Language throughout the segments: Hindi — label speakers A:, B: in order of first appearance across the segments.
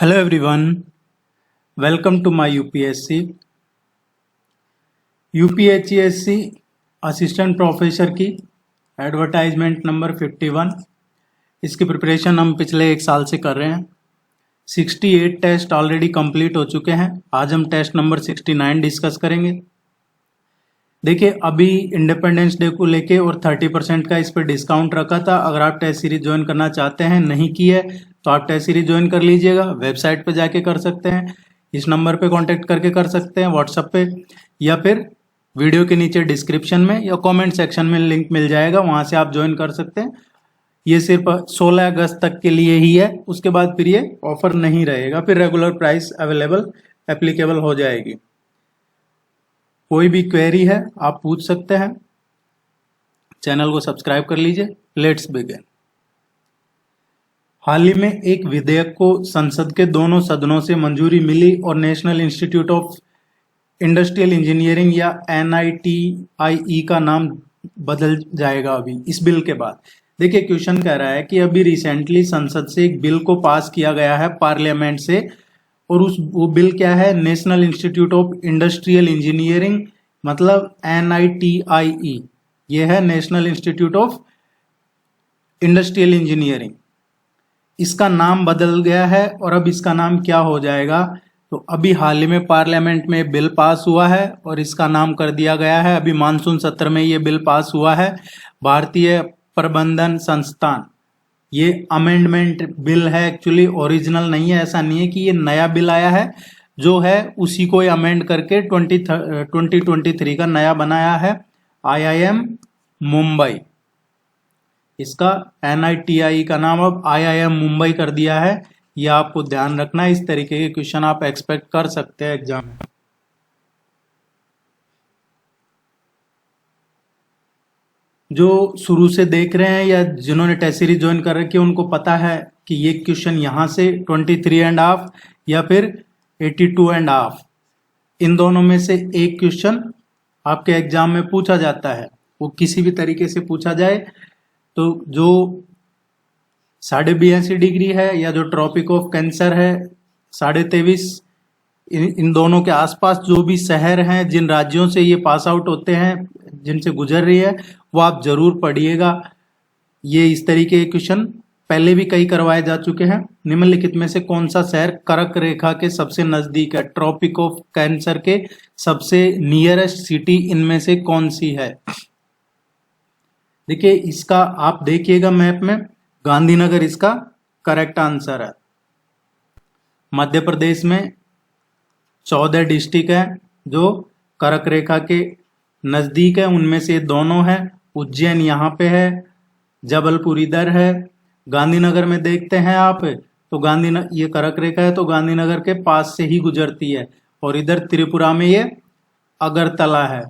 A: Hello everyone, welcome to my UPSC assistant professor की एडवर्टाइजमेंट नंबर 51। इसकी प्रिपरेशन हम पिछले एक साल से कर रहे हैं। 68 टेस्ट ऑलरेडी कंप्लीट हो चुके हैं। आज हम टेस्ट नंबर 69 डिस्कस करेंगे। देखिए, अभी इंडिपेंडेंस डे को लेके और 30% का इस पर डिस्काउंट रखा था। अगर आप टेस्ट सीरीज ज्वाइन करना चाहते हैं, नहीं की है तो आप टेस्ट सीरीज ज्वाइन कर लीजिएगा। वेबसाइट पे जाके कर सकते हैं, इस नंबर पे कांटेक्ट करके कर सकते हैं व्हाट्सएप पे, या फिर वीडियो के नीचे डिस्क्रिप्शन में या कमेंट सेक्शन में लिंक मिल जाएगा, वहां से आप ज्वाइन कर सकते हैं। ये सिर्फ 16 अगस्त तक के लिए ही है, उसके बाद फिर ये ऑफर नहीं रहेगा, फिर रेगुलर प्राइस अवेलेबल एप्लीकेबल हो जाएगी। कोई भी क्वेरी है आप पूछ सकते हैं। चैनल को सब्सक्राइब कर लीजिए। Let's begin. हाल ही में एक विधेयक को संसद के दोनों सदनों से मंजूरी मिली और national institute of industrial engineering या NITIE का नाम बदल जाएगा अभी इस बिल के बाद। देखिए, क्वेश्चन कह रहा है कि अभी रिसेंटली संसद से एक बिल को पास किया गया है पार्लियामेंट से, और वो बिल क्या है? National institute of industrial engineering, मतलब NITIE। ये है national institute of industrial engineering. इसका नाम बदल गया है और अब इसका नाम क्या हो जाएगा? तो अभी हाल ही में पार्लियामेंट में बिल पास हुआ है और इसका नाम कर दिया गया है। अभी मानसून सत्र में ये बिल पास हुआ है, भारतीय प्रबंधन संस्थान। ये अमेंडमेंट बिल है, एक्चुअली ओरिजिनल नहीं है। ऐसा नहीं है कि ये नया बिल आया है, जो है उसी को अमेंड करके 2023 का नया बनाया है IIM मुंबई। इसका NITIE का नाम अब IIM मुंबई कर दिया है। ये आपको ध्यान रखना है। इस तरीके के क्वेश्चन आप एक्सपेक्ट कर सकते हैं एग्जाम में। जो शुरू से देख रहे हैं या जिन्होंने टेस्ट सीरीज ज्वाइन कर रखी है, उनको पता है कि ये क्वेश्चन यहाँ से 23.5 या फिर 82.5, इन दोनों में से एक क्वेश्चन आपके एग्जाम में पूछा जाता है। वो किसी भी तरीके से पूछा जाए, तो जो 82.5 डिग्री है या जो ट्रॉपिक ऑफ कैंसर है 23.5, इन दोनों के आसपास जो भी शहर हैं, जिन राज्यों से ये पास आउट होते हैं, जिनसे गुजर रही है, वो आप जरूर पढ़िएगा। ये इस तरीके के क्वेश्चन पहले भी कई करवाए जा चुके हैं। निम्नलिखित में से कौन सा शहर कर्क रेखा के सबसे नजदीक है? ट्रॉपिक ऑफ कैंसर के सबसे नियरेस्ट सिटी इनमें से कौन सी है? देखिए, इसका आप देखिएगा मैप में, गांधीनगर इसका करेक्ट आंसर है। मध्य प्रदेश में 14 डिस्ट्रिक्ट है जो कर्क रेखा के नजदीक है, उनमें से दोनों है। उज्जैन यहाँ पे है, जबलपुर इधर है। गांधीनगर में देखते हैं आप, तो गांधीनगर, ये कर्क रेखा है तो गांधीनगर के पास से ही गुजरती है। और इधर त्रिपुरा में ये अगरतला है।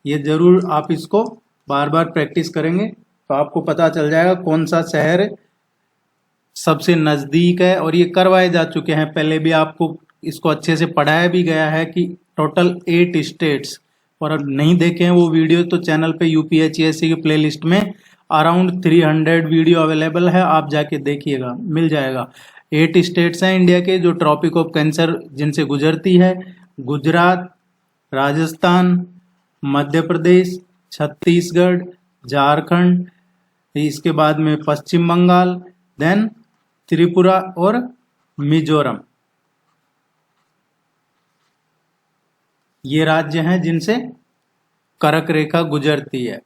A: ये जरूर आप इसको बार बार प्रैक्टिस करेंगे तो आपको पता चल जाएगा कौन सा शहर सबसे नजदीक है। और ये करवाए जा चुके हैं पहले भी, आपको इसको अच्छे से पढ़ाया भी गया है कि टोटल 8 स्टेट्स। और अब नहीं देखे हैं वो वीडियो तो चैनल पे UPSC की प्लेलिस्ट में अराउंड 300 वीडियो अवेलेबल है, आप जाके देखिएगा, मिल जाएगा। 8 स्टेट्स हैं इंडिया के जो ट्रॉपिक ऑफ कैंसर जिनसे गुजरती है। गुजरात, राजस्थान, मध्य प्रदेश, छत्तीसगढ़, झारखंड, इसके बाद में पश्चिम बंगाल, देन त्रिपुरा और मिजोरम। ये राज्य हैं जिनसे कर्क रेखा गुजरती है।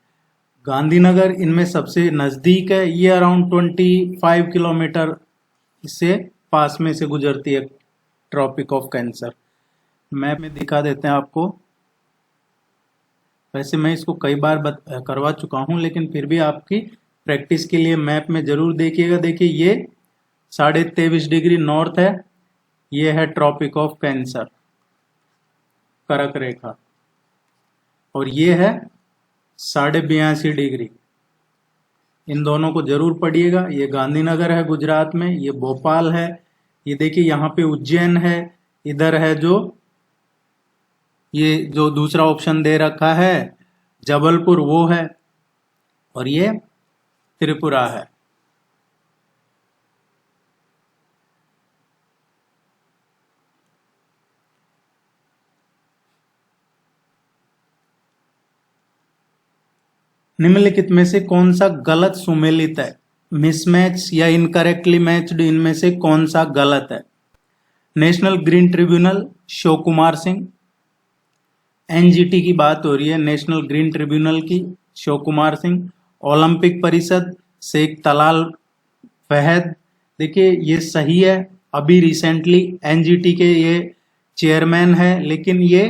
A: गांधीनगर इनमें सबसे नजदीक है। ये अराउंड 25 किलोमीटर से पास में से गुजरती है ट्रॉपिक ऑफ कैंसर। मैप में दिखा देते हैं आपको। वैसे मैं इसको कई बार करवा चुका हूं, लेकिन फिर भी आपकी प्रैक्टिस के लिए मैप में जरूर देखिएगा। देखिए, ये 23.5 डिग्री नॉर्थ है, ये है ट्रॉपिक ऑफ कैंसर, कर्क रेखा। और ये है 82.5 डिग्री। इन दोनों को जरूर पढ़िएगा। ये गांधीनगर है गुजरात में, ये भोपाल है, ये देखिए यहाँ पे उज्जैन है, इधर है जो ये जो दूसरा ऑप्शन दे रखा है जबलपुर, वो है, और ये त्रिपुरा है। निम्नलिखित में से कौन सा गलत सुमेलित है? मिसमैच या इनकरेक्टली मैच्ड, इनमें से कौन सा गलत है? National green tribunal Shiv Kumar Singh, NGT की बात हो रही है, नेशनल ग्रीन ट्रिब्यूनल की, शिव कुमार सिंह। ओलंपिक परिषद शेख तलाल फहद, देखिए ये सही है। अभी रिसेंटली एनजीटी के ये चेयरमैन है, लेकिन ये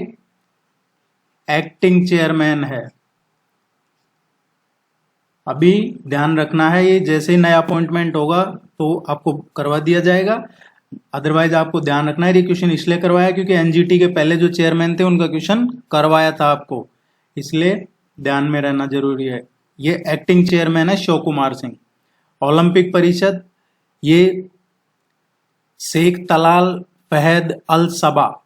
A: एक्टिंग चेयरमैन है। अभी ध्यान रखना है, ये जैसे ही नया अपॉइंटमेंट होगा तो आपको करवा दिया जाएगा। अदरवाइज आपको ध्यान रखना है, ये क्वेश्चन इसलिए करवाया क्योंकि एनजीटी के पहले जो चेयरमैन थे उनका क्वेश्चन करवाया था आपको, इसलिए ध्यान में रहना जरूरी है। ये एक्टिंग चेयरमैन है शिव कुमार सिंह। ओलंपिक परिषद ये शेख तलाल फहद अल सबा,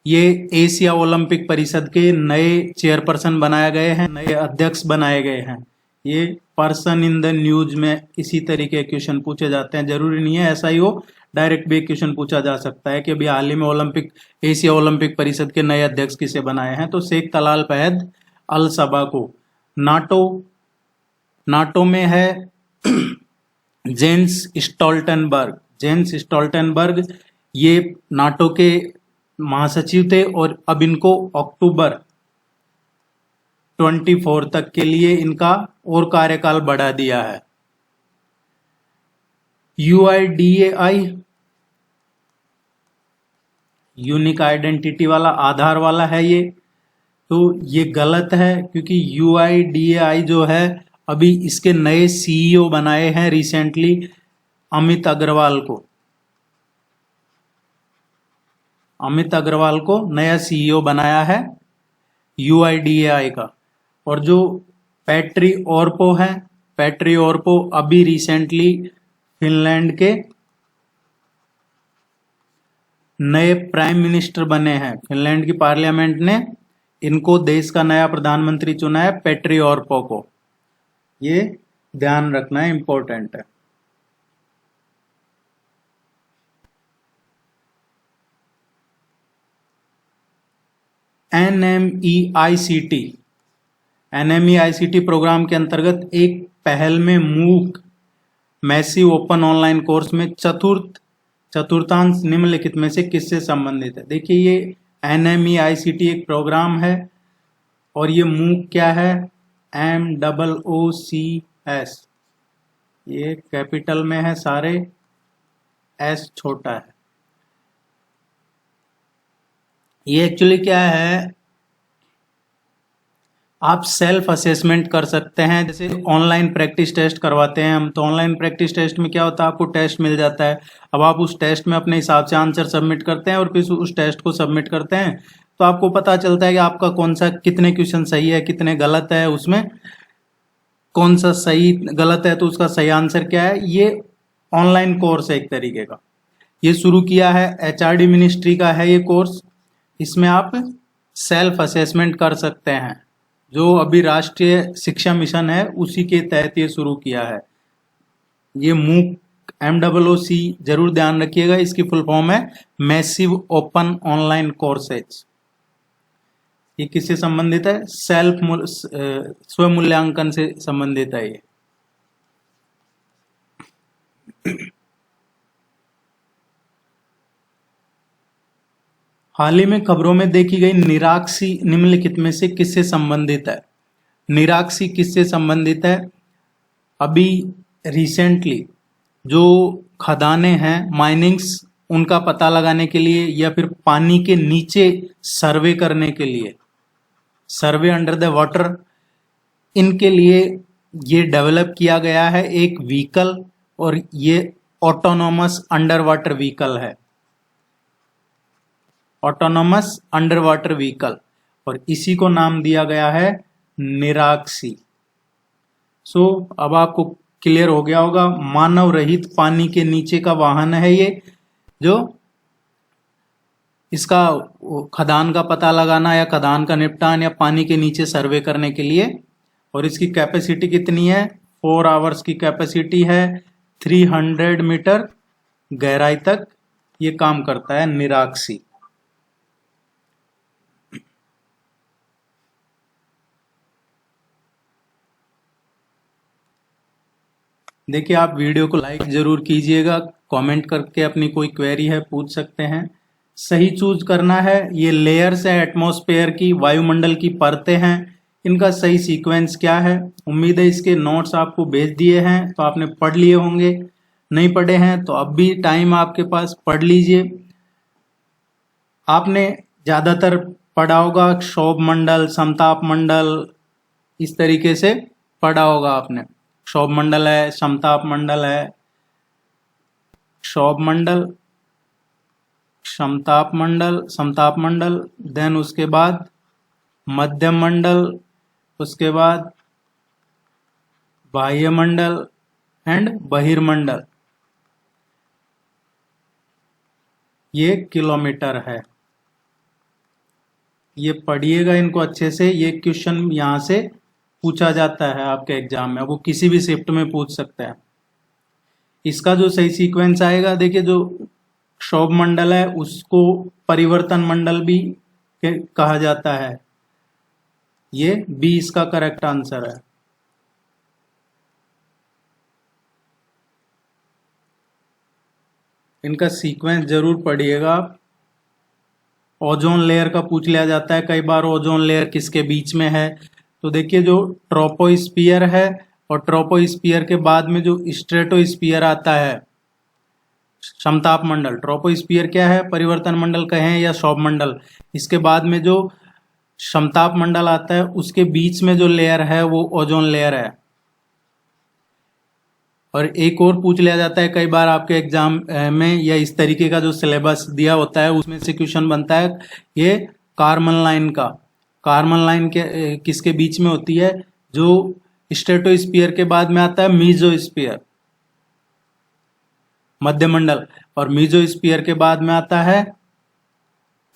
A: ये एशिया ओलंपिक परिषद के नए चेयरपर्सन बनाए गए हैं, नए अध्यक्ष बनाए गए हैं। ये पर्सन इन द न्यूज में इसी तरीके क्वेश्चन पूछे जाते हैं, जरूरी नहीं है ऐसा ही हो, डायरेक्ट भी क्वेश्चन पूछा जा सकता है कि अभी हाल ही में एशिया ओलंपिक परिषद के नए अध्यक्ष किसे बनाए हैं, तो शेख तलाल फहद अल सबा को। नाटो में है जेंस स्टोल्टनबर्ग, ये नाटो के महासचिव थे और अब इनको अक्टूबर 24 तक के लिए इनका और कार्यकाल बढ़ा दिया है। UIDAI यूनिक आइडेंटिटी वाला, आधार वाला है ये, तो ये गलत है क्योंकि UIDAI जो है अभी इसके नए CEO बनाए हैं रिसेंटली, अमित अग्रवाल को नया CEO बनाया है UIDAI का। और जो पैट्री ओरपो अभी रिसेंटली फिनलैंड के नए प्राइम मिनिस्टर बने हैं। फिनलैंड की पार्लियामेंट ने इनको देश का नया प्रधानमंत्री चुना है, पैट्री ओरपो को। ये ध्यान रखना है, इंपॉर्टेंट है। NMEICT प्रोग्राम के अंतर्गत एक पहल में मूक मैसिव ओपन ऑनलाइन कोर्स में चतुर्थांश निम्नलिखित में से किससे संबंधित है? देखिए ये NMEICT एक प्रोग्राम है और ये मूक क्या है? MOOCS, ये कैपिटल में है सारे, S छोटा है। ये एक्चुअली क्या है, आप सेल्फ असेसमेंट कर सकते हैं। जैसे ऑनलाइन प्रैक्टिस टेस्ट करवाते हैं हम, तो ऑनलाइन प्रैक्टिस टेस्ट में क्या होता है, आपको टेस्ट मिल जाता है। अब आप उस टेस्ट में अपने हिसाब से आंसर सबमिट करते हैं और फिर उस टेस्ट को सबमिट करते हैं, तो आपको पता चलता है कि आपका कौन सा, कितने क्वेश्चन सही है, कितने गलत है, उसमें कौन सा सही गलत है तो उसका सही आंसर क्या है। ये ऑनलाइन कोर्स है एक तरीके का, ये शुरू किया है HRD मिनिस्ट्री का है ये कोर्स। इसमें आप सेल्फ असेसमेंट कर सकते हैं, जो अभी राष्ट्रीय शिक्षा मिशन है उसी के तहत ये शुरू किया है। ये मूक MOOC जरूर ध्यान रखिएगा, इसकी फुल फॉर्म है मैसिव ओपन ऑनलाइन कोर्सेज। ये किससे संबंधित है? स्व मूल्यांकन से संबंधित है ये। हाल ही में खबरों में देखी गई निराक्षी निम्नलिखित में से किससे संबंधित है? निराक्षी किससे संबंधित है? अभी रिसेंटली जो खदानें हैं, माइनिंग्स, उनका पता लगाने के लिए या फिर पानी के नीचे सर्वे करने के लिए, सर्वे अंडर द वाटर, इनके लिए ये डेवलप किया गया है एक व्हीकल, और ये ऑटोनोमस अंडर वाटर व्हीकल है, ऑटोनोमस अंडर वाटर व्हीकल, और इसी को नाम दिया गया है निराक्षी। सो अब आपको क्लियर हो गया होगा, मानव रहित पानी के नीचे का वाहन है ये, जो इसका खदान का पता लगाना या खदान का निपटान या पानी के नीचे सर्वे करने के लिए। और इसकी कैपेसिटी कितनी है? 4 आवर्स की कैपेसिटी है, 300 मीटर गहराई तक ये काम करता है निराक्षी। देखिए, आप वीडियो को लाइक जरूर कीजिएगा, कमेंट करके अपनी कोई क्वेरी है पूछ सकते हैं। सही चूज करना है। ये लेयर्स है एटमॉस्फेयर की, वायुमंडल की परतें हैं, इनका सही सीक्वेंस क्या है। उम्मीद है इसके नोट्स आपको भेज दिए हैं तो आपने पढ़ लिए होंगे, नहीं पढ़े हैं तो अब भी टाइम आपके पास, पढ़ लीजिए। आपने ज्यादातर पढ़ा होगा क्षोभ मंडल, समताप मंडल, इस तरीके से पढ़ा होगा आपने। क्षोभ मंडल है, समताप मंडल है, क्षोभ मंडल, समताप मंडल, देन उसके बाद मध्यम मंडल, उसके बाद बाह्य मंडल एंड बहिर्मंडल। ये किलोमीटर है। ये पढ़िएगा इनको अच्छे से, ये क्वेश्चन यहां से पूछा जाता है आपके एग्जाम में, वो किसी भी शिफ्ट में पूछ सकता है। इसका जो सही सीक्वेंस आएगा, देखिए जो क्षोभ मंडल है उसको परिवर्तन मंडल भी कहा जाता है। ये बी इसका करेक्ट आंसर है। इनका सीक्वेंस जरूर पढ़िएगा आप। ओजोन लेयर का पूछ लिया जाता है कई बार, ओजोन लेयर किसके बीच में है। तो देखिए जो ट्रोपोस्फियर है और ट्रोपोस्फियर के बाद में जो स्ट्रेटोस्फियर आता है, समताप मंडल। ट्रोपोस्फियर क्या है, परिवर्तन मंडल कहें या क्षोभ मंडल। इसके बाद में जो समताप मंडल आता है उसके बीच में जो लेयर है वो ओजोन लेयर है। और एक और पूछ लिया जाता है कई बार आपके एग्जाम में, या इस तरीके का जो सिलेबस दिया होता है उसमें से क्वेश्चन बनता है, ये कार्बन लाइन का। कार्बन लाइन के किसके बीच में होती है, जो स्ट्रेटोस्फियर के बाद में आता है मीजोस्फियर, मध्यमंडल, और मीजोस्फियर के बाद में आता है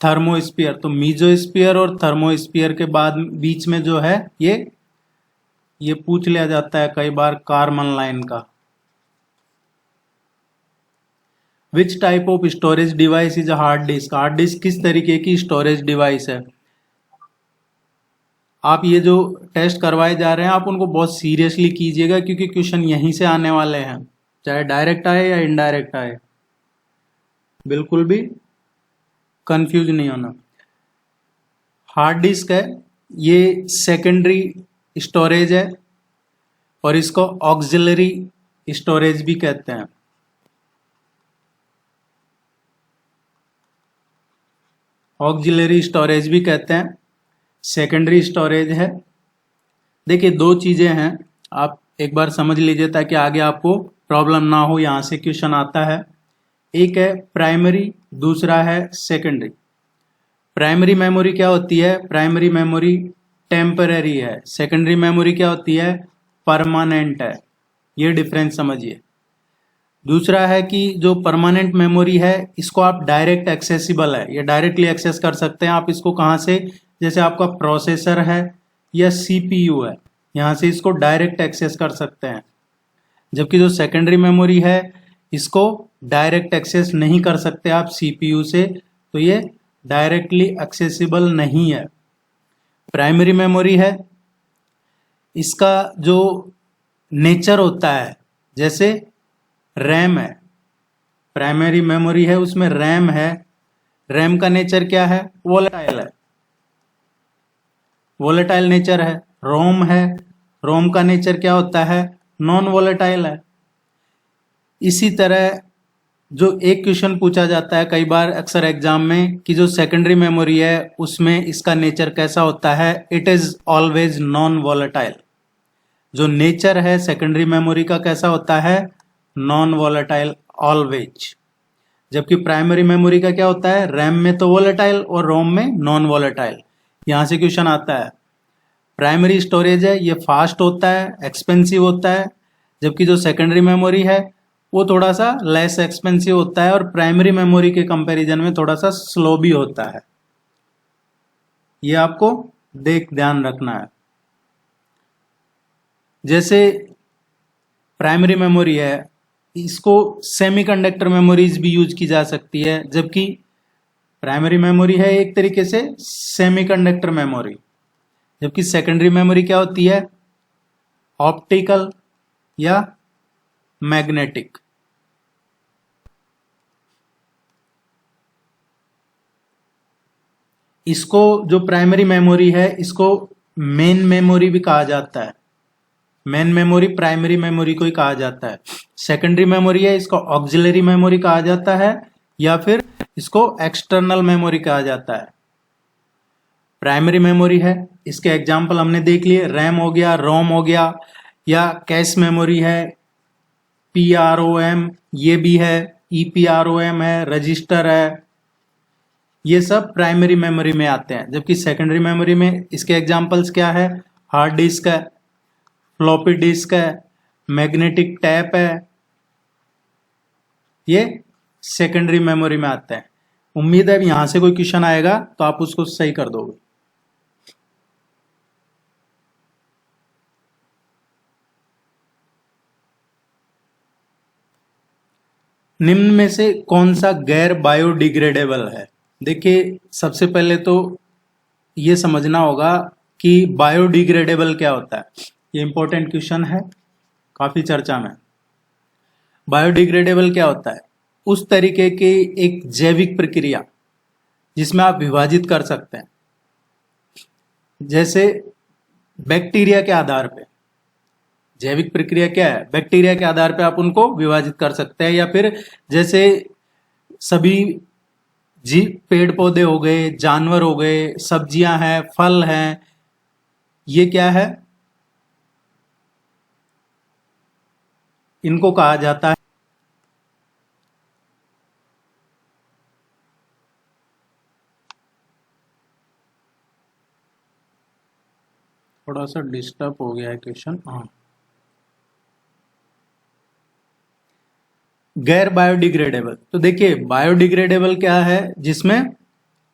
A: थर्मोस्फियर। तो मीजोस्फियर और थर्मोस्फियर के बाद बीच में जो है ये पूछ लिया जाता है कई बार कार्बन लाइन का। Which type of storage device is a hard disk. Hard disk किस तरीके की स्टोरेज डिवाइस है। आप ये जो टेस्ट करवाए जा रहे हैं आप उनको बहुत सीरियसली कीजिएगा, क्योंकि क्वेश्चन यहीं से आने वाले हैं, चाहे डायरेक्ट आए या इनडायरेक्ट आए। बिल्कुल भी कंफ्यूज नहीं होना। हार्ड डिस्क है, ये सेकेंडरी स्टोरेज है और इसको ऑक्सिलरी स्टोरेज भी कहते हैं। ऑक्सिलरी स्टोरेज भी कहते हैं, सेकेंडरी स्टोरेज है। देखिए दो चीजें हैं, आप एक बार समझ लीजिए ताकि आगे आपको प्रॉब्लम ना हो। यहां से क्वेश्चन आता है, एक है प्राइमरी, दूसरा है सेकेंडरी। प्राइमरी मेमोरी क्या होती है, प्राइमरी मेमोरी टेम्पररी है, सेकेंडरी मेमोरी क्या होती है, परमानेंट है। ये डिफरेंस समझिए। दूसरा है कि जो परमानेंट मेमोरी है इसको आप डायरेक्ट एक्सेसिबल है, ये डायरेक्टली एक्सेस कर सकते हैं आप इसको। कहाँ से, जैसे आपका प्रोसेसर है या सीपीयू है, यहाँ से इसको डायरेक्ट एक्सेस कर सकते हैं। जबकि जो सेकेंडरी मेमोरी है इसको डायरेक्ट एक्सेस नहीं कर सकते आप सीपीयू से, तो ये डायरेक्टली एक्सेसिबल नहीं है। प्राइमरी मेमोरी है, इसका जो नेचर होता है, जैसे रैम है, प्राइमरी मेमोरी है उसमें रैम है, रैम का नेचर क्या है, वोलेटाइल है, वोलेटाइल नेचर है। रोम है, रोम का नेचर क्या होता है, नॉन वोलेटाइल है। इसी तरह जो एक क्वेश्चन पूछा जाता है कई बार अक्सर एग्जाम में कि जो सेकेंडरी मेमोरी है उसमें इसका नेचर कैसा होता है, it is always non volatile. जो नेचर है सेकेंडरी मेमोरी का कैसा होता है, नॉन वोलेटाइल ऑलवेज। जबकि प्राइमरी मेमोरी का क्या होता है, रैम में तो वोलेटाइल और रोम में नॉन वोलेटाइल। यहां से क्वेश्चन आता है, प्राइमरी स्टोरेज है ये फास्ट होता है, एक्सपेंसिव होता है, जबकि जो सेकेंडरी मेमोरी है वो थोड़ा सा लेस एक्सपेंसिव होता है और प्राइमरी मेमोरी के कंपैरिजन में थोड़ा सा स्लो भी होता है। ये आपको ध्यान रखना है। जैसे प्राइमरी मेमोरी है इसको सेमीकंडक्टर मेमोरीज भी यूज की जा सकती है, जबकि प्राइमरी मेमोरी है एक तरीके से सेमीकंडक्टर मेमोरी। जबकि सेकेंडरी मेमोरी क्या होती है, ऑप्टिकल या मैग्नेटिक। इसको जो प्राइमरी मेमोरी है इसको मेन मेमोरी भी कहा जाता है। मेन मेमोरी प्राइमरी मेमोरी को ही कहा जाता है। सेकेंडरी मेमोरी है इसको ऑक्सिलरी मेमोरी कहा जाता है या फिर इसको एक्सटर्नल मेमोरी कहा जाता है। प्राइमरी मेमोरी है, इसके एग्जाम्पल हमने देख लिए, रैम हो गया, रोम हो गया, या कैश मेमोरी है, PROM ये भी है, EPROM है, रजिस्टर है, ये सब प्राइमरी मेमोरी में आते हैं। जबकि सेकेंडरी मेमोरी में इसके एग्जाम्पल्स क्या है, हार्ड डिस्क है, फ्लॉपी डिस्क है, मैग्नेटिक टैप है, ये सेकेंडरी मेमोरी में आते हैं। उम्मीद है यहां से कोई क्वेश्चन आएगा तो आप उसको सही कर दोगे। निम्न में से कौन सा गैर बायोडिग्रेडेबल है? देखिए, सबसे पहले तो ये समझना होगा कि बायोडिग्रेडेबल क्या होता है। ये इंपॉर्टेंट क्वेश्चन है, काफी चर्चा में। बायोडिग्रेडेबल क्या होता है? उस तरीके की एक जैविक प्रक्रिया जिसमें आप विभाजित कर सकते हैं, जैसे बैक्टीरिया के आधार पे। जैविक प्रक्रिया क्या है? बैक्टीरिया के आधार पे आप उनको विभाजित कर सकते हैं, या फिर जैसे सभी पेड़ पौधे हो गए, जानवर हो गए, सब्जियां हैं, फल हैं, ये क्या है? इनको कहा जाता है थोड़ा सा डिस्टर्ब हो गया है क्वेश्चन। हाँ, गैर बायोडिग्रेडेबल। तो देखिए, बायोडिग्रेडेबल क्या है? जिसमें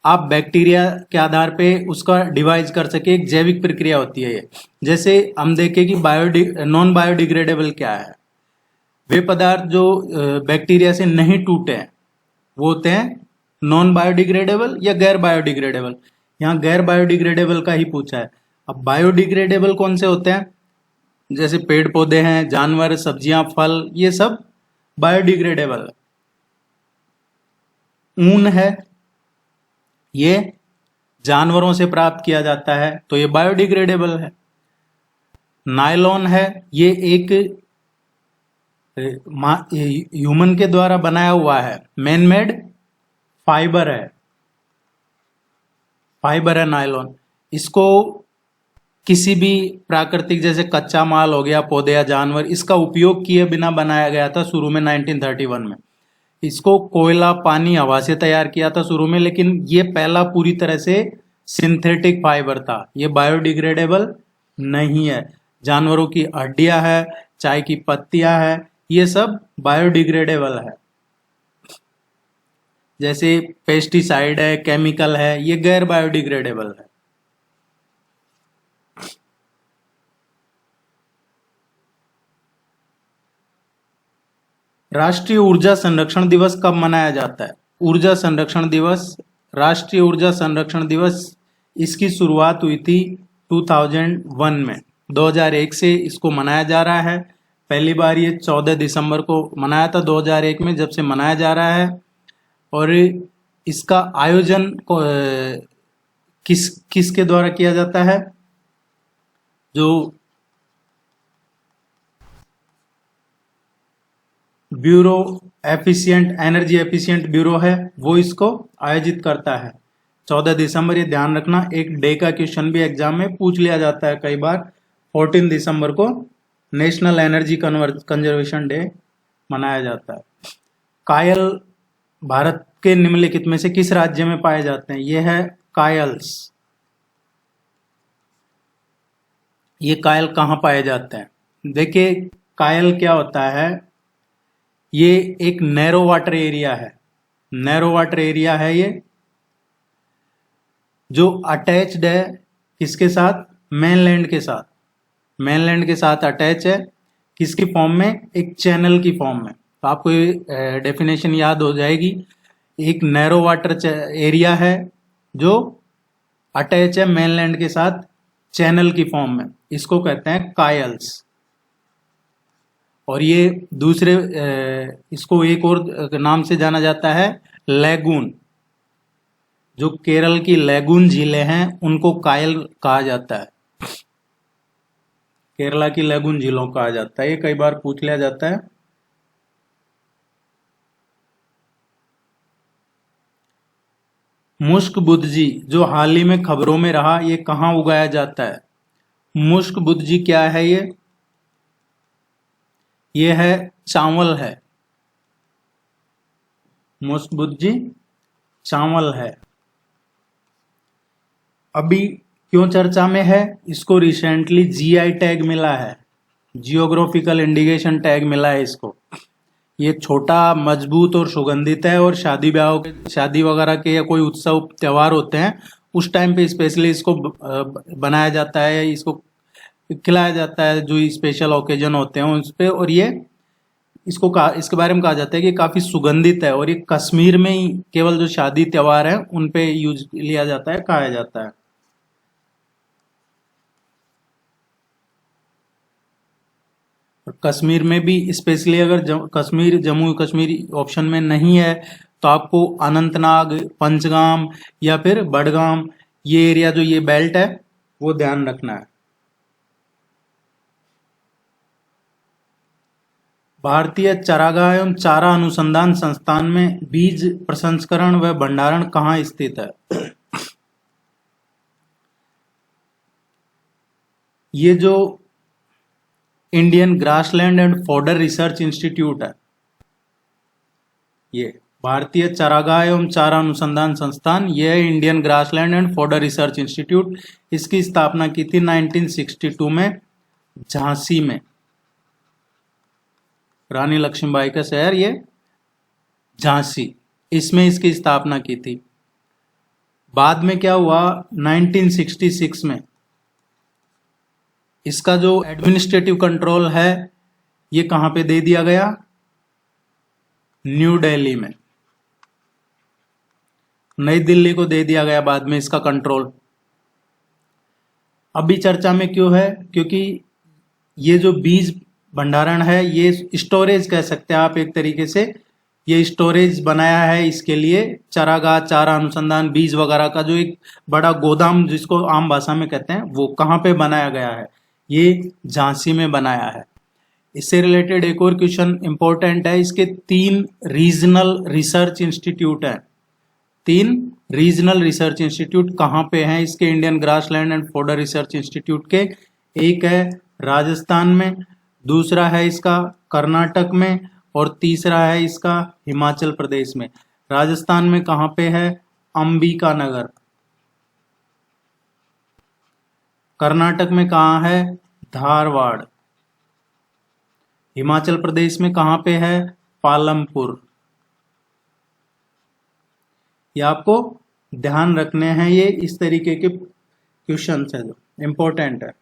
A: आप बैक्टीरिया के आधार पे उसका डिवाइड कर सके, एक जैविक प्रक्रिया होती है ये। जैसे हम देखें कि नॉन बायोडिग्रेडेबल क्या है? वे पदार्थ जो बैक्टीरिया से नहीं टूटे हैं वो होते हैं नॉन बायोडिग्रेडेबल या गैर बायोडिग्रेडेबल। यहाँ गैर बायोडिग्रेडेबल का ही पूछा है। अब बायोडिग्रेडेबल कौन से होते हैं? जैसे पेड़ पौधे हैं, जानवर, सब्जियां, फल, ये सब बायोडिग्रेडेबल। ऊन है, ये जानवरों से प्राप्त किया जाता है तो ये बायोडिग्रेडेबल है। नायलॉन है, ये एक ह्यूमन के द्वारा बनाया हुआ है, मैन मेड फाइबर है, नायलॉन। इसको किसी भी प्राकृतिक, जैसे कच्चा माल हो गया, पौधे या जानवर, इसका उपयोग किए बिना बनाया गया था शुरू में 1931 में। इसको कोयला, पानी, हवा से तैयार किया था शुरू में, लेकिन ये पहला पूरी तरह से सिंथेटिक फाइबर था। ये बायोडिग्रेडेबल नहीं है। जानवरों की हड्डियां है, चाय की पत्तियां है, ये सब बायोडिग्रेडेबल है। जैसे पेस्टिसाइड है, केमिकल है, ये गैर बायोडिग्रेडेबल है। राष्ट्रीय ऊर्जा संरक्षण दिवस कब मनाया जाता है? ऊर्जा संरक्षण दिवस, राष्ट्रीय ऊर्जा संरक्षण दिवस, इसकी शुरुआत हुई थी 2001 में। 2001 से इसको मनाया जा रहा है। पहली बार ये 14 दिसंबर को मनाया था 2001 में, जब से मनाया जा रहा है। और इसका आयोजन किसके द्वारा किया जाता है? जो ब्यूरो एनर्जी एफिशिएंट ब्यूरो है, वो इसको आयोजित करता है 14 दिसंबर। ये ध्यान रखना, एक डे का क्वेश्चन भी एग्जाम में पूछ लिया जाता है कई बार। 14 दिसंबर को नेशनल एनर्जी कंजर्वेशन डे मनाया जाता है। कायल भारत के निम्नलिखित में से किस राज्य में पाए जाते हैं? ये है कायल्स। ये कायल कहाँ पाए जाते हैं? देखिए, कायल क्या होता है? ये एक नैरो वाटर एरिया है। नैरो वाटर एरिया है ये, जो अटैच्ड है किसके साथ? मेनलैंड के साथ। मेनलैंड के साथ अटैच है, किसकी फॉर्म में? एक चैनल की फॉर्म में। तो आपको ये डेफिनेशन याद हो जाएगी। एक नैरो वाटर एरिया है जो अटैच है मेनलैंड के साथ चैनल की फॉर्म में, इसको कहते हैं कायल्स। और ये दूसरे इसको एक और नाम से जाना जाता है लैगून। जो केरल की लैगून झीलें हैं उनको कायल कहा जाता है। केरला की लैगून झीलों कहा जाता है, ये कई बार पूछ लिया जाता है। मुश्क बुद्जी जो हाल ही में खबरों में रहा, ये कहाँ उगाया जाता है? मुश्क बुद्जी क्या है? ये है चावल है। मुश्क बुद्जी चावल है। अभी क्यों चर्चा में है? इसको रिसेंटली जीआई टैग मिला है, जियोग्राफिकल इंडिकेशन टैग मिला है इसको। ये छोटा, मजबूत और सुगंधित है, और शादी ब्याह के, शादी वगैरह के या कोई उत्सव त्योहार होते हैं उस टाइम पे स्पेशली इसको बनाया जाता है, इसको खिलाया जाता है जो स्पेशल ओकेजन होते हैं उस पे। और ये इसके बारे में कहा जाता है कि काफी सुगंधित है, और ये कश्मीर में ही केवल जो शादी त्योहार है उन पे यूज लिया जाता है, खाया जाता है। और कश्मीर में भी स्पेशली अगर कश्मीर, जम्मू कश्मीर ऑप्शन में नहीं है तो आपको अनंतनाग, पंचगाम या फिर बडगाम, ये एरिया जो ये बेल्ट है वो ध्यान रखना है। भारतीय चारागाह एवं चारा अनुसंधान संस्थान में बीज प्रसंस्करण व भंडारण कहाँ स्थित है? ये जो Indian grassland and fodder research institute है, ये भारतीय चारागाह एवं चारा अनुसंधान संस्थान, ये है Indian grassland and fodder research institute. इसकी स्थापना की थी 1962 में झांसी में। रानी लक्ष्मीबाई का शहर ये झांसी, इसमें इसकी स्थापना की थी। बाद में क्या हुआ, 1966 में इसका जो एडमिनिस्ट्रेटिव कंट्रोल है ये कहां पे दे दिया गया? न्यू दिल्ली में, नई दिल्ली को दे दिया गया बाद में इसका कंट्रोल। अभी चर्चा में क्यों है? क्योंकि ये जो बीज भंडारण है, ये स्टोरेज कह सकते हैं आप एक तरीके से, ये स्टोरेज बनाया है इसके लिए चारागाह, चारा अनुसंधान, बीज वगैरह का जो एक बड़ा गोदाम जिसको आम भाषा में कहते हैं, वो कहाँ पे बनाया गया है? ये झांसी में बनाया है। इससे रिलेटेड एक और क्वेश्चन इंपॉर्टेंट है, इसके 3 रीजनल रिसर्च इंस्टीट्यूट हैं। 3 रीजनल रिसर्च इंस्टीट्यूट कहाँ पे हैं इसके? Indian grassland and fodder research institute के एक है राजस्थान में, दूसरा है इसका कर्नाटक में, और तीसरा है इसका हिमाचल प्रदेश में। राजस्थान में कहाँ पे है? अंबिका नगर। कर्नाटक में कहाँ है? धारवाड़। हिमाचल प्रदेश में कहाँ पे है? पालमपुर। ये आपको ध्यान रखने हैं, ये इस तरीके के क्वेश्चंस है जो इंपॉर्टेंट है।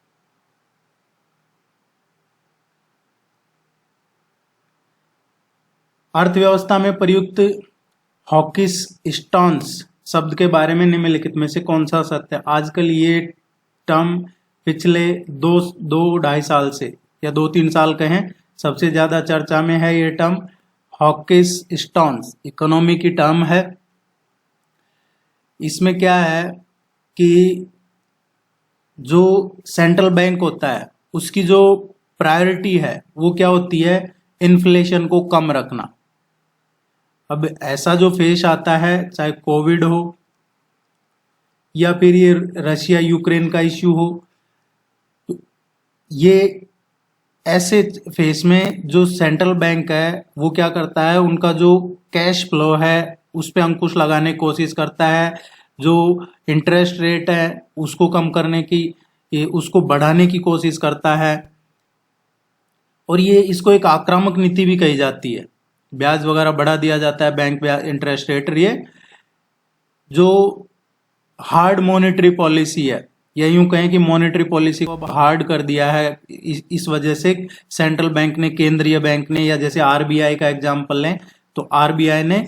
A: अर्थव्यवस्था में प्रयुक्त हॉकिस स्टोन्स शब्द के बारे में निम्नलिखित में से कौन सा सत्य है? आजकल ये टर्म पिछले 2-2.5 साल से या 2-3 साल कहें सबसे ज्यादा चर्चा में है ये टर्म हॉकिस स्टोन्स। इकोनॉमी की टर्म है। इसमें क्या है कि जो सेंट्रल बैंक होता है उसकी जो प्रायोरिटी है वो क्या होती है? इन्फ्लेशन को कम रखना। अब ऐसा जो फेस आता है, चाहे कोविड हो या फिर ये रशिया यूक्रेन का इश्यू हो, तो ये ऐसे फेस में जो सेंट्रल बैंक है वो क्या करता है, उनका जो कैश फ्लो है उस पर अंकुश लगाने की कोशिश करता है। जो इंटरेस्ट रेट है उसको कम करने की, उसको बढ़ाने की कोशिश करता है। और ये इसको एक आक्रामक नीति भी कही जाती है। ब्याज वगैरह बढ़ा दिया जाता है, बैंक ब्याज, इंटरेस्ट रेट। ये जो हार्ड मॉनेटरी पॉलिसी है, या यूं कहें कि मॉनेटरी पॉलिसी को हार्ड कर दिया है। इस वजह से सेंट्रल बैंक ने, केंद्रीय बैंक ने, या जैसे आरबीआई का एग्जांपल लें तो आरबीआई ने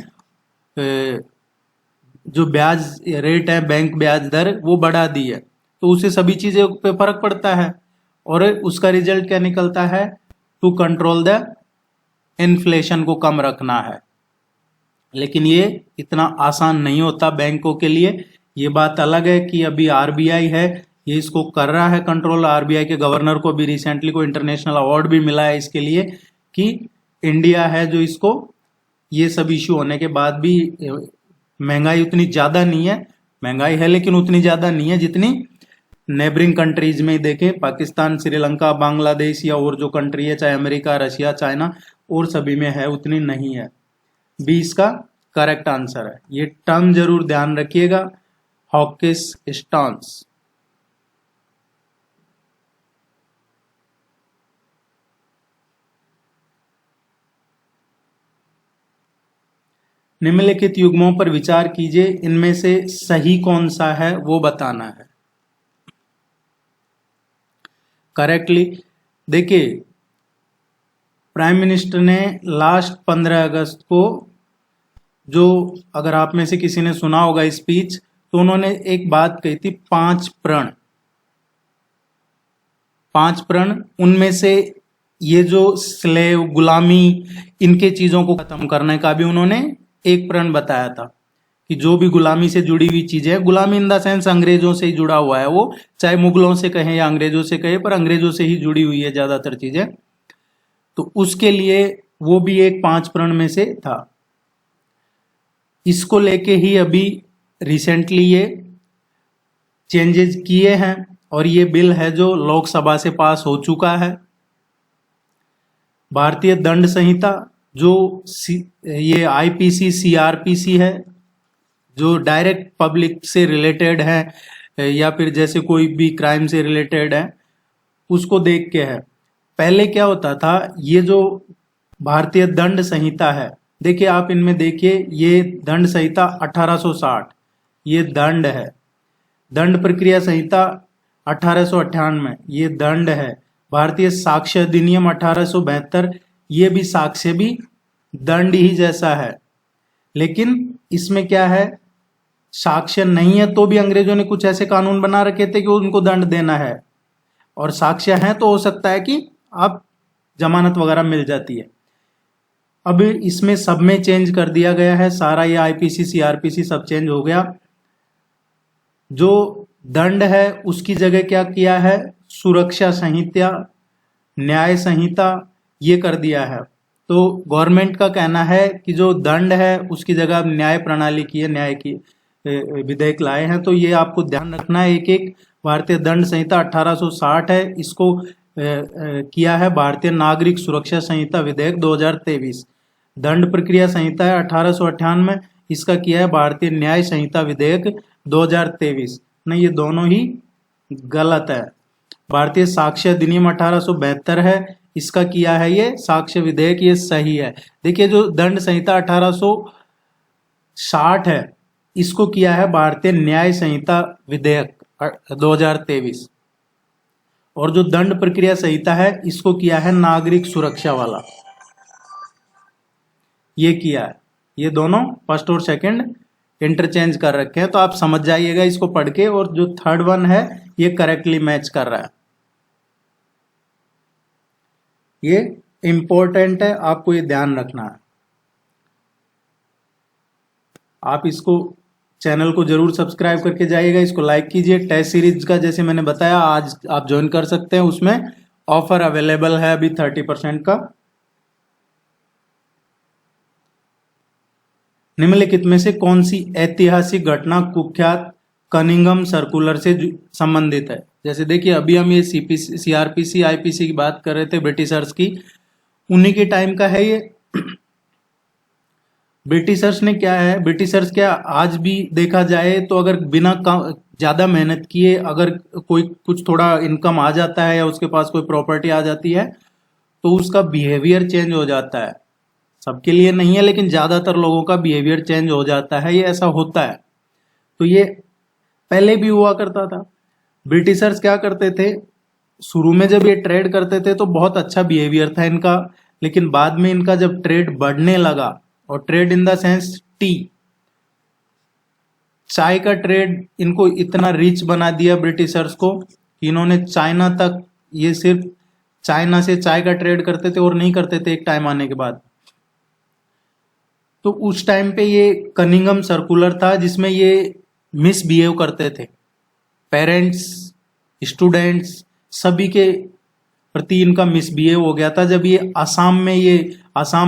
A: जो ब्याज रेट है, बैंक ब्याज दर, वो बढ़ा दी है। तो उससे सभी चीजों पे फर्क पड़ता है और उसका रिजल्ट क्या निकलता है? टू कंट्रोल द इन्फ्लेशन को कम रखना है। लेकिन ये इतना आसान नहीं होता बैंकों के लिए। ये बात अलग है कि अभी आरबीआई है ये इसको कर रहा है कंट्रोल। आरबीआई के गवर्नर को भी रिसेंटली को इंटरनेशनल अवार्ड भी मिला है इसके लिए कि इंडिया है जो इसको ये सब इश्यू होने के बाद भी महंगाई उतनी ज्यादा नहीं है, महंगाई है लेकिन उतनी ज्यादा नहीं है जितनी नेबरिंग कंट्रीज में देखें, पाकिस्तान, श्रीलंका, बांग्लादेश या और जो कंट्री है चाहे अमेरिका, रशिया, चाइना और सभी में है उतनी नहीं है। बी इसका करेक्ट आंसर है। ये टर्म जरूर ध्यान रखिएगा, हॉकिस स्टांस। निम्नलिखित युग्मों पर विचार कीजिए, इनमें से सही कौन सा है वो बताना है। करेक्टली देखिए, प्राइम मिनिस्टर ने लास्ट 15 अगस्त को जो, अगर आप में से किसी ने सुना होगा स्पीच, तो उन्होंने एक बात कही थी, 5 प्रण। 5 प्रण, उनमें से ये जो स्लेव, गुलामी, इनके चीजों को खत्म करने का भी उन्होंने एक प्रण बताया था कि जो भी गुलामी से जुड़ी हुई चीजें हैं, गुलामी इन द सेंस अंग्रेजों से ही जुड़ा हुआ है, वो चाहे मुगलों से कहें या अंग्रेजों से कहें, पर अंग्रेजों से ही जुड़ी हुई है ज्यादातर चीजें, तो उसके लिए वो भी एक 5 प्रण में से था। इसको लेके ही अभी रिसेंटली ये चेंजेस किए हैं और ये बिल है जो लोकसभा से पास हो चुका है। भारतीय दंड संहिता जो ये आईपीसी सीआरपीसी है जो डायरेक्ट पब्लिक से रिलेटेड है या फिर जैसे कोई भी क्राइम से रिलेटेड है, उसको देख के है। पहले क्या होता था, ये जो भारतीय दंड संहिता है, देखिए आप इनमें देखिए, ये दंड संहिता 1860 ये दंड है। दंड प्रक्रिया संहिता 1898 ये दंड है। भारतीय साक्ष्य अधिनियम 1872 ये भी साक्ष्य भी दंड ही जैसा है। लेकिन इसमें क्या है, साक्ष्य नहीं है तो भी अंग्रेजों ने कुछ ऐसे कानून बना रखे थे कि उनको दंड देना है, और साक्ष्य है तो हो सकता है कि आप जमानत वगैरह मिल जाती है। अब इसमें सब में चेंज कर दिया गया है, सारा ये आईपीसी सीआरपीसी सब चेंज हो गया। जो दंड है उसकी जगह क्या किया है, सुरक्षा संहिता, न्याय संहिता ये कर दिया है। तो गवर्नमेंट का कहना है कि जो दंड है उसकी जगह अब न्याय प्रणाली की है, न्याय की विधेयक लाए हैं। तो ये आपको ध्यान रखना है, एक एक भारतीय दंड संहिता 1860 है, इसको किया है भारतीय नागरिक सुरक्षा संहिता विधेयक 2023। दंड प्रक्रिया संहिता है 1898, इसका किया है भारतीय न्याय संहिता विधेयक 2023। नहीं, ये दोनों ही गलत है। भारतीय साक्ष्य अधिनियम 1872 है, इसका किया है ये साक्ष्य विधेयक, ये सही है। देखिए जो दंड संहिता 1860 है, इसको किया है भारतीय न्याय संहिता विधेयक 2023, और जो दंड प्रक्रिया संहिता है इसको किया है नागरिक सुरक्षा वाला, ये किया है। ये दोनों फर्स्ट और सेकंड इंटरचेंज कर रखे हैं, तो आप समझ जाइएगा इसको पढ़ के। और जो थर्ड वन है ये करेक्टली मैच कर रहा है, ये इंपॉर्टेंट है, आपको ये ध्यान रखना है। आप इसको चैनल को जरूर सब्सक्राइब करके जाइएगा, इसको लाइक कीजिए। टेस्ट सीरीज का जैसे मैंने बताया आज आप ज्वाइन कर सकते हैं, उसमें ऑफर अवेलेबल है अभी 30% का। निम्नलिखित में से कौन सी ऐतिहासिक घटना कुख्यात कनिंघम सर्कुलर से संबंधित है। जैसे देखिए अभी हम ये सीआरपीसी आईपीसी की बात कर रहे थे ब्रिटिशर्स की, उन्हीं के टाइम का है ये। ब्रिटिशर्स ने क्या है, ब्रिटिशर्स क्या आज भी देखा जाए तो अगर बिना ज्यादा मेहनत किए अगर कोई कुछ थोड़ा इनकम आ जाता है या उसके पास कोई प्रॉपर्टी आ जाती है तो उसका बिहेवियर चेंज हो जाता है। सबके लिए नहीं है लेकिन ज्यादातर लोगों का बिहेवियर चेंज हो जाता है, ये ऐसा होता है। तो ये पहले भी हुआ करता था। ब्रिटिशर्स क्या करते थे, शुरू में जब ये ट्रेड करते थे तो बहुत अच्छा बिहेवियर था इनका, लेकिन बाद में इनका जब ट्रेड बढ़ने लगा, और trade in the sense T, चाय का ट्रेड इनको इतना रिच बना दिया ब्रिटिशर्स को कि इन्होंने चाइना तक, ये सिर्फ चाइना से चाय का ट्रेड करते थे और नहीं करते थे एक टाइम आने के बाद। तो उस टाइम पे ये कनिंघम सर्कुलर था जिसमें ये मिसबिहेव करते थे, पेरेंट्स, स्टूडेंट्स सभी के प्रति इनका मिसबिहेव हो गया था। जब ये आसाम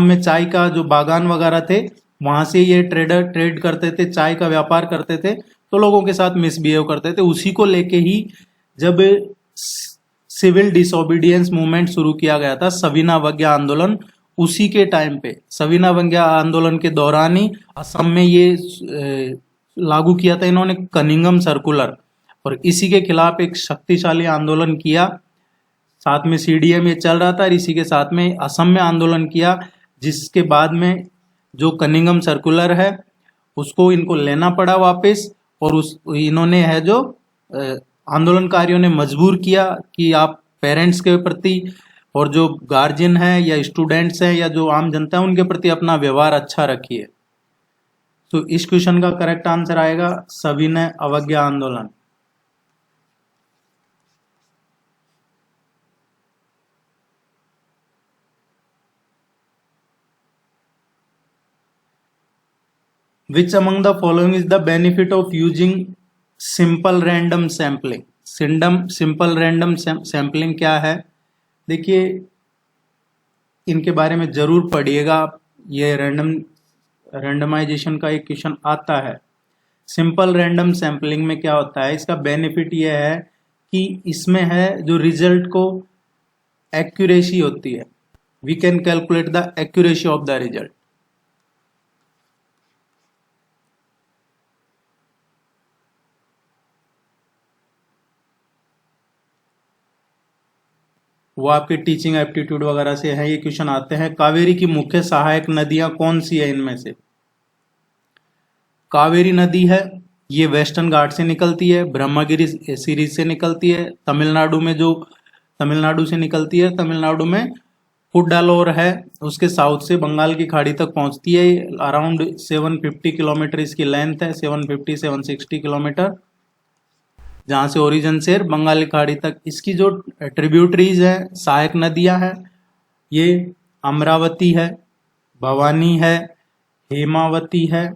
A: में चाय का जो बागान वगैरह थे वहां से ये ट्रेड करते थे, चाय का व्यापार करते थे, तो लोगों के साथ मिसबिहेव करते थे। उसी को लेके ही जब सिविल डिसोबीडियंस मूवमेंट शुरू किया गया था, सविना अवज्ञा आंदोलन, उसी के टाइम पे सविना अवज्ञा आंदोलन के दौरान ही असम में ये लागू किया था इन्होंने कनिंघम सर्कुलर, और इसी के खिलाफ एक शक्तिशाली आंदोलन किया। साथ में सीडीएम ये चल रहा था और इसी के साथ में असम में आंदोलन किया, जिसके बाद में जो कनिंघम सर्कुलर है उसको इनको लेना पड़ा वापस, और इन्होंने है जो आंदोलनकारियों ने मजबूर किया कि आप पेरेंट्स के प्रति और जो गार्जियन है या स्टूडेंट्स हैं या जो आम जनता है उनके प्रति अपना व्यवहार अच्छा रखिए। तो इस क्वेश्चन का करेक्ट आंसर आएगा सविनय अवज्ञा आंदोलन। Which among the following is the benefit of using simple random sampling? Simple random sampling क्या है? देखिए इनके बारे में जरूर पढ़िएगा आप, ये रैंडमाइजेशन का एक क्वेश्चन आता है। सिंपल रैंडम सैम्पलिंग में क्या होता है, इसका बेनिफिट ये है कि इसमें है जो रिजल्ट को एक्यूरेसी होती है, we can calculate the accuracy of the result. वो आपके टीचिंग एप्टीट्यूड वगैरह से है, ये क्वेश्चन आते हैं। कावेरी की मुख्य सहायक नदियां कौन सी है इनमें से? कावेरी नदी है, ये वेस्टर्न घाट से निकलती है, ब्रह्मगिरी सीरीज से निकलती है, तमिलनाडु से निकलती है, तमिलनाडु में कुड्डालोर है, उसके साउथ से बंगाल की खाड़ी तक पहुंचती है। अराउंड 750 किलोमीटर इसकी लेंथ है, 750-760 किलोमीटर, जहां से ओरिजिन से बंगाली खाड़ी तक। इसकी जो ट्रिब्यूटरीज है, सहायक नदियां हैं, ये अमरावती है, भवानी है, हेमावती है,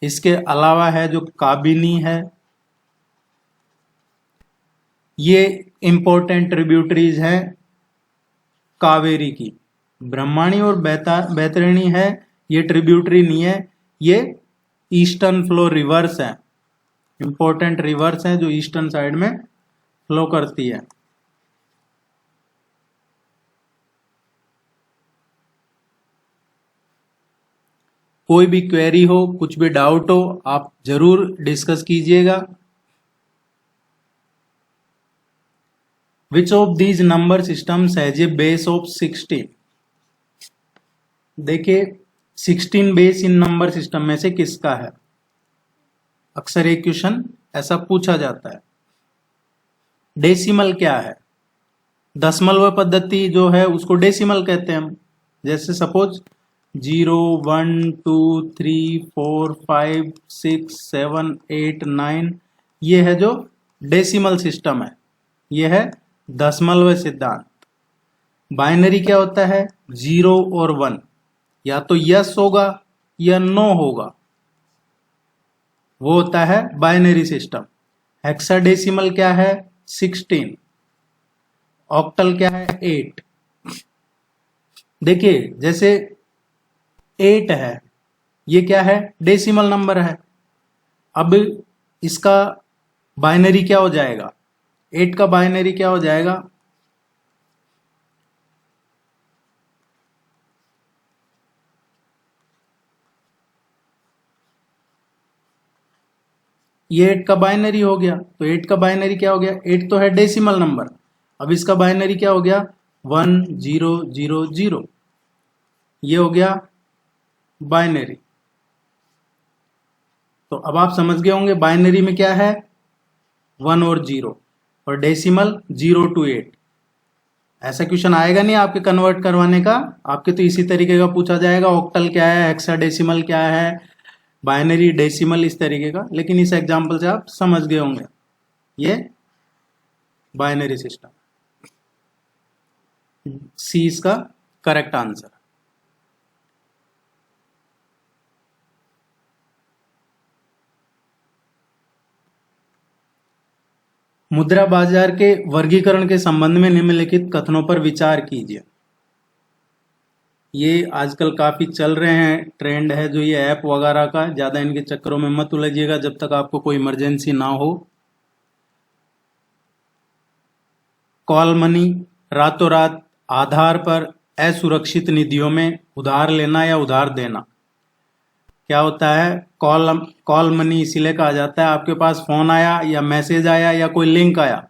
A: इसके अलावा है जो काबिनी है। ये इंपॉर्टेंट ट्रिब्यूटरीज हैं कावेरी की। ब्रह्मणी और बैतरणी है, ये ट्रिब्यूटरी नहीं है, ये ईस्टर्न फ्लो रिवर्स है, इंपॉर्टेंट रिवर्स है जो ईस्टर्न साइड में फ्लो करती है। कोई भी क्वेरी हो, कुछ भी डाउट हो, आप जरूर डिस्कस कीजिएगा। Which of these number systems has a base of 16? देखिए 16 बेस इन नंबर सिस्टम में से किसका है? अक्सर एक क्वेश्चन ऐसा पूछा जाता है। डेसिमल क्या है? दशमलव पद्धति जो है उसको डेसिमल कहते हैं हम। जैसे सपोज 0, 1, 2, 3, 4, 5, 6, 7, 8, 9, ये है जो डेसिमल सिस्टम है, ये है दशमलव सिद्धांत। बाइनरी क्या होता है? 0 और 1, या तो यस होगा या नो होगा, वो होता है बाइनरी सिस्टम। हेक्साडेसिमल क्या है? 16। ऑक्टल क्या है? 8। देखिए जैसे 8 है, ये क्या है? डेसिमल नंबर है। अब इसका बाइनरी क्या हो जाएगा? 8 का बाइनरी क्या हो जाएगा? ये 8 का बाइनरी हो गया, तो 8 का बाइनरी क्या हो गया? 8 तो है डेसिमल नंबर, अब इसका बाइनरी क्या हो गया? 1 0 0 0, ये हो गया बाइनरी। तो अब आप समझ गए होंगे बाइनरी में क्या है? 1 और 0, और डेसिमल 0 to 8। ऐसा क्वेश्चन आएगा नहीं आपके कन्वर्ट करवाने का, आपके तो इसी तरीके का पूछा जाएगा। ऑक्टल क्या है, हेक्साडेसिमल क्या है, बाइनरी, डेसिमल, इस तरीके का। लेकिन इस एग्जाम्पल से आप समझ गए होंगे ये बाइनरी सिस्टम। सी इसका करेक्ट आंसर। मुद्रा बाजार के वर्गीकरण के संबंध में निम्नलिखित कथनों पर विचार कीजिए। ये आजकल काफी चल रहे हैं, ट्रेंड है जो ये ऐप वगैरह का, ज्यादा इनके चक्करों में मत उलझिएगा जब तक आपको कोई इमरजेंसी ना हो। कॉल मनी, रातों रात आधार पर असुरक्षित निधियों में उधार लेना या उधार देना। क्या होता है, कॉल मनी इसीलिए कहा जाता है, आपके पास फोन आया या मैसेज आया या कोई लिंक आया,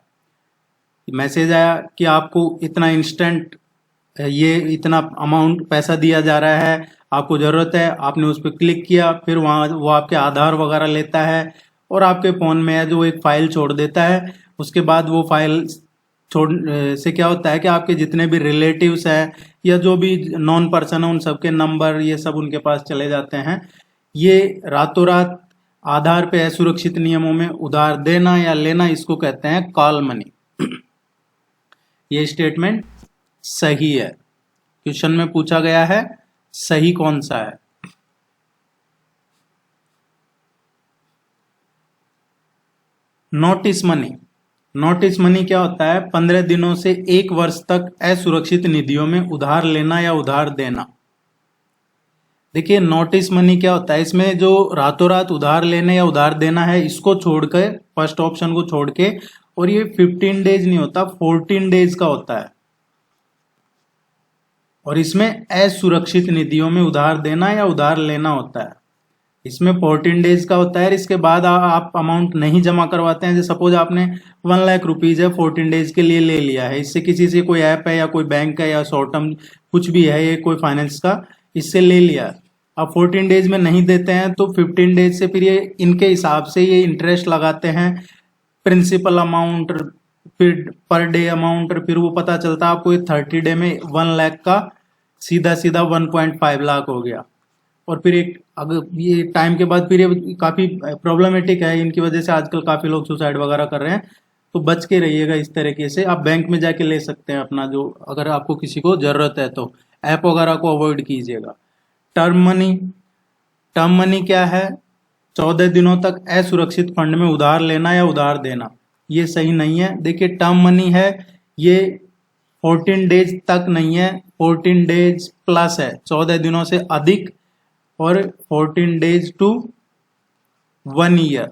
A: मैसेज आया कि आपको इतना इंस्टेंट ये इतना अमाउंट पैसा दिया जा रहा है, आपको जरूरत है, आपने उस पर क्लिक किया, फिर वहाँ वो आपके आधार वगैरह लेता है और आपके फोन में जो एक फाइल छोड़ देता है। उसके बाद वो फाइल छोड़ से क्या होता है कि आपके जितने भी रिलेटिव्स हैं या जो भी नॉन पर्सन है उन सबके नंबर ये सब उनके पास चले जाते हैं। ये रातों रात आधार पे असुरक्षित नियमों में उधार देना या लेना, इसको कहते हैं कॉल मनी। ये स्टेटमेंट सही है। क्वेश्चन में पूछा गया है सही कौन सा है। नोटिस मनी, नोटिस मनी क्या होता है, 15 दिनों से 1 वर्ष तक असुरक्षित निधियों में उधार लेना या उधार देना। देखिए नोटिस मनी क्या होता है, इसमें जो रातों रात उधार लेने या उधार देना है इसको छोड़कर, फर्स्ट ऑप्शन को छोड़ के, और ये 15 डेज नहीं होता, 14 डेज का होता है। और इसमें असुरक्षित निधियों में उधार देना या उधार लेना होता है। इसमें 14 डेज का होता है। इसके बाद आप अमाउंट नहीं जमा करवाते हैं। जैसे सपोज आपने 1 लाख रुपीज है 14 डेज के लिए ले लिया है, इससे किसी से कोई ऐप है या कोई बैंक है या शॉर्ट टर्म कुछ भी है, ये कोई फाइनेंस का, इससे ले लिया, अब 14 डेज में नहीं देते हैं तो 15 डेज से फिर ये इनके हिसाब से ये इंटरेस्ट लगाते हैं, प्रिंसिपल अमाउंट, फिर पर डे अमाउंट, फिर वो पता चलता है आपको 30 डे में 1 लाख का सीधा सीधा 1.5 लाख हो गया। और फिर एक अगर ये टाइम के बाद फिर ये काफी प्रॉब्लमेटिक है, इनकी वजह से आजकल काफी लोग सुसाइड वगैरह कर रहे हैं। तो बच के रहिएगा इस तरीके से। आप बैंक में जाके ले सकते हैं अपना, जो अगर आपको किसी को जरूरत है तो ऐप वगैरह को अवॉइड कीजिएगा। टर्म मनी, टर्म मनी क्या है, 14 दिनों तक असुरक्षित फंड में उधार लेना या उधार देना। ये सही नहीं है। देखिए टर्म मनी है ये 14 डेज तक नहीं है, 14 डेज प्लस है, 14 दिनों से अधिक, और 14 डेज टू 1 ईयर,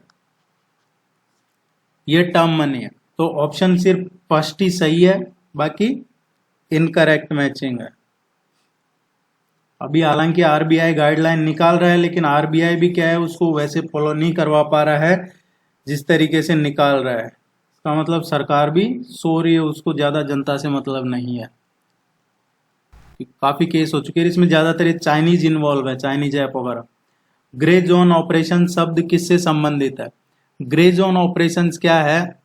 A: ये टर्म मनी है। तो ऑप्शन सिर्फ फर्स्ट ही सही है, बाकी इनकरेक्ट मैचिंग है। अभी हालांकि आरबीआई गाइडलाइन निकाल रहा है, लेकिन आरबीआई भी क्या है उसको वैसे फॉलो नहीं करवा पा रहा है जिस तरीके से निकाल रहा है। इसका मतलब सरकार भी सो रही है, उसको ज्यादा जनता से मतलब नहीं है। काफी केस हो चुके हैं इसमें, ज्यादातर चाइनीज इन्वॉल्व है, चाइनीज ऐप वगैरह। ग्रे जोन ऑपरेशन शब्द किससे संबंधित है? ग्रे जोन ऑपरेशंस क्या है,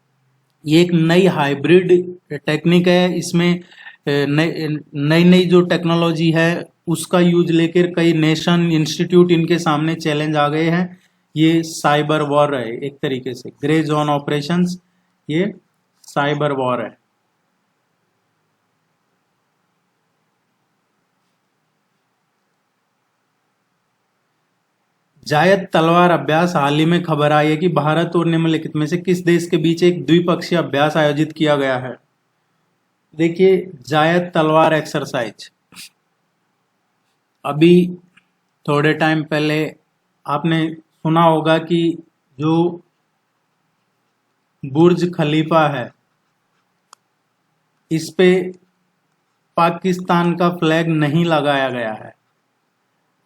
A: ये एक नई हाइब्रिड टेक्निक है। इसमें नई नई जो टेक्नोलॉजी है उसका यूज लेकर कई नेशन इंस्टीट्यूट इनके सामने चैलेंज आ गए हैं। ये साइबर वॉर है एक तरीके से, ग्रे जोन ऑपरेशंस ये साइबर वॉर है। जायद तलवार अभ्यास, हाल ही में खबर आई है कि भारत और निम्नलिखित में से किस देश के बीच एक द्विपक्षीय अभ्यास आयोजित किया गया है? देखिए जायद तलवार एक्सरसाइज, अभी थोड़े टाइम पहले आपने सुना होगा कि जो बुर्ज खलीफा है इस पे पाकिस्तान का फ्लैग नहीं लगाया गया है।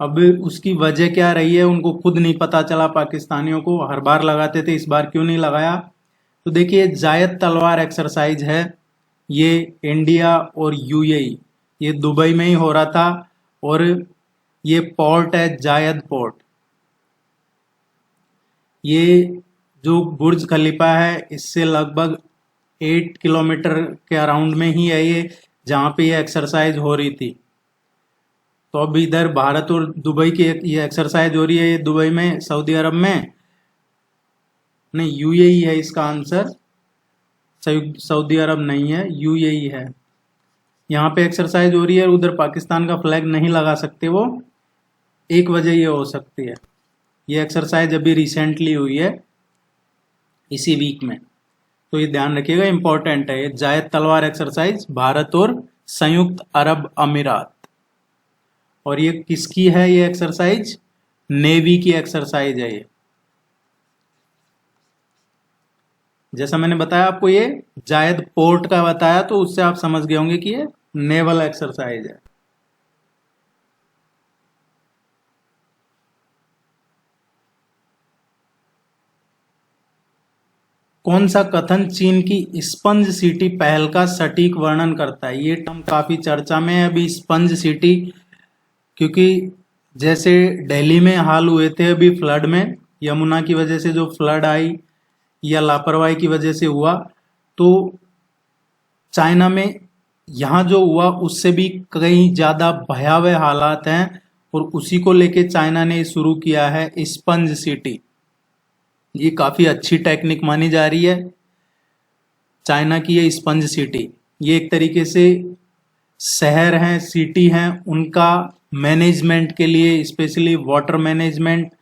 A: अब उसकी वजह क्या रही है उनको खुद नहीं पता चला, पाकिस्तानियों को। हर बार लगाते थे, इस बार क्यों नहीं लगाया? तो देखिए जायद तलवार एक्सरसाइज है, ये इंडिया और यूएई, ये दुबई में ही हो रहा था, और ये पोर्ट है जायद पोर्ट। ये जो बुर्ज खलीफा है इससे लगभग 8 किलोमीटर के अराउंड में ही है ये, जहाँ पे ये एक्सरसाइज हो रही थी। तो अब इधर भारत और दुबई की ये एक्सरसाइज हो रही है, ये दुबई में, सऊदी अरब में नहीं, यूएई है इसका आंसर। सऊदी अरब नहीं है, यूएई है। यहाँ पे एक्सरसाइज हो रही है, उधर पाकिस्तान का फ्लैग नहीं लगा सकते वो, एक वजह ये हो सकती है। ये एक्सरसाइज अभी रिसेंटली हुई है इसी वीक में, तो ये ध्यान रखिएगा, इंपॉर्टेंट है। ये जायद तलवार एक्सरसाइज भारत और संयुक्त अरब अमीरात, और ये किसकी है ये एक्सरसाइज? नेवी की एक्सरसाइज है ये। जैसा मैंने बताया आपको, ये जायद पोर्ट का बताया, तो उससे आप समझ गए होंगे कि ये नेवल एक्सरसाइज है। कौन सा कथन चीन की स्पंज सिटी पहल का सटीक वर्णन करता है? ये टर्म काफी चर्चा में है अभी, स्पंज सिटी, क्योंकि जैसे दिल्ली में हाल हुए थे अभी फ्लड में, यमुना की वजह से जो फ्लड आई या लापरवाही की वजह से हुआ, तो चाइना में यहाँ जो हुआ उससे भी कई ज्यादा भयावह हालात हैं, और उसी को लेके चाइना ने शुरू किया है स्पंज सिटी। ये काफी अच्छी टेक्निक मानी जा रही है चाइना की, ये स्पंज सिटी। ये एक तरीके से शहर हैं, सिटी हैं, उनका मैनेजमेंट के लिए, specially water management,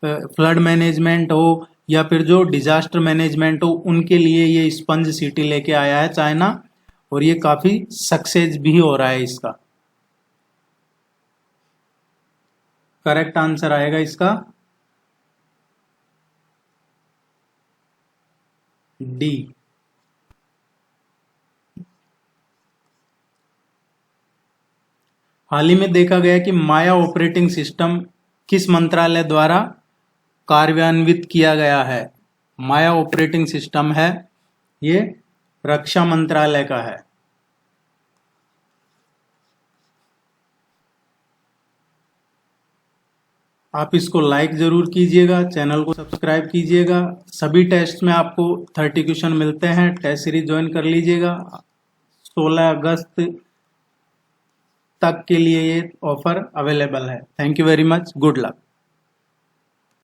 A: flood management हो या फिर जो डिजास्टर मैनेजमेंट हो, उनके लिए ये स्पंज सिटी लेके आया है चाइना, और ये काफी सक्सेस भी हो रहा है इसका। करेक्ट आंसर आएगा इसका डी। हाल ही में देखा गया कि माया ऑपरेटिंग सिस्टम किस मंत्रालय द्वारा कार्यान्वित किया गया है? माया ऑपरेटिंग सिस्टम है ये रक्षा मंत्रालय का है। आप इसको लाइक जरूर कीजिएगा, चैनल को सब्सक्राइब कीजिएगा। सभी टेस्ट में आपको 30 क्वेश्चन मिलते हैं, टेस्ट सीरीज ज्वाइन कर लीजिएगा। 16 अगस्त तक के लिए ये ऑफर अवेलेबल है। Thank you very much, good luck.